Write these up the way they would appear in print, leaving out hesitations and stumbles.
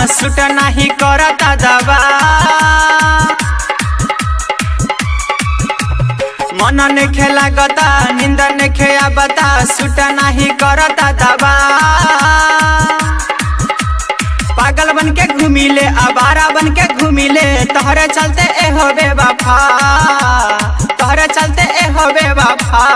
Suit नहीं करता दबा मन नेखे लागता नींद नेखे आबता सूट नहीं करता दबा पागल बन के घूमिले आवारा बन के घूमिले तोहरे चलते ए हो बेवफा तोहरे चलते ए हो बेवफा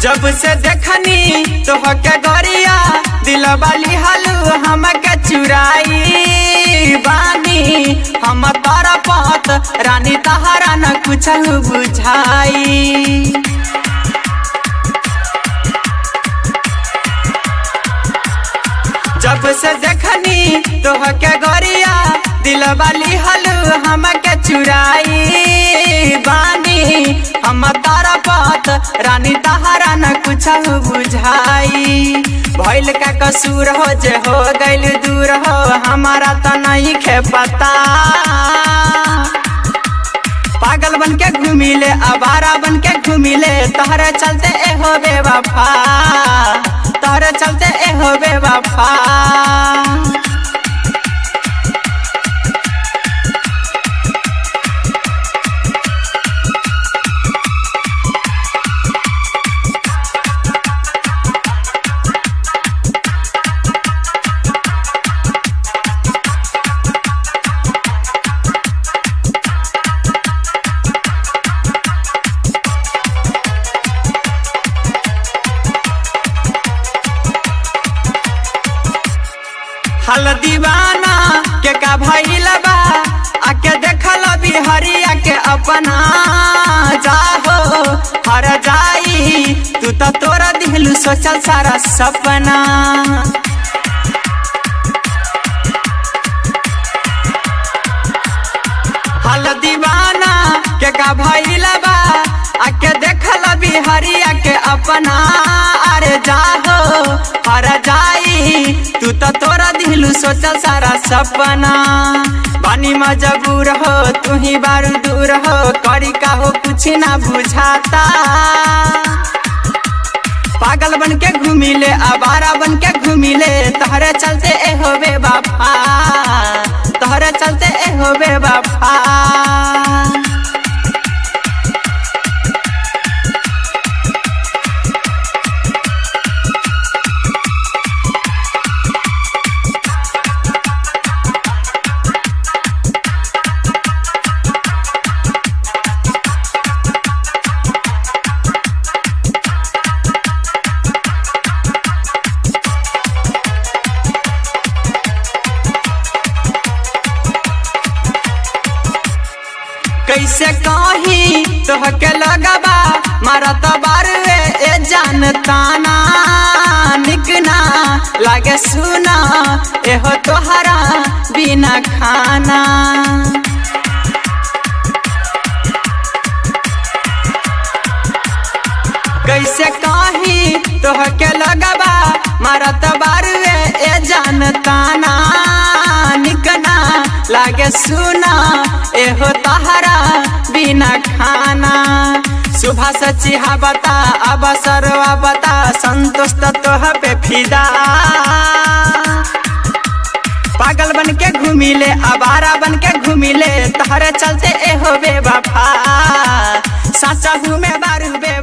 जब से देखनी तो के गरिया दिल वाली हलू हम के चुराई बानी हम तारा पत रानी तहारा न कुछ बुझाई जब से देखनी तो के गरिया दिल वाली हलू हम के चुराई बानी हम तारा पत रानी तहारा न कुछ बुझाई भइल का कसूर हो जे हो गइल दूर हो हमारा तो नहीं खे पता पागल बन के घूमिले आवारा बन के घूमिले तोहरे चलते ए हो बेवफा तोहरे चलते ए हो बेवफा हल दीवाना के का भइल बा आके देखल बिहरिया के अपना जाहो हर जाई तू तो तोरा दिलू सोचल सारा सपना हल दीवाना के का भइल बा आके देखल बिहरिया के अपना अरे जाहो हर जाई तू तो तोरा दिलू सोचल सारा सपना बानी मजबूर हो तू ही बारू दूर हो करी का हो कुछ ना बुझाता पागल बन के घूमिले आवारा बन के घूमिले तोहरे चलते ए हो बेवफा तोहरे चलते ए हो बेवफा कैसे कही तो के लगबा मारत बारुए ए जानताना निकना लागे सुना एहो तोहरा बिना खाना कैसे कही तो के लगबा मारत बारुए ए जानताना निकना लागे सुना एहो तहरा बिना खाना सुबह सचिहा बता अब सरवा बता संतोष तोह पे फिदा पागल बन के घूमिले आवारा बन के घूमिले तोहरे चलते ए हो बेवफा साचा हूँ मैं बारू बेवफा।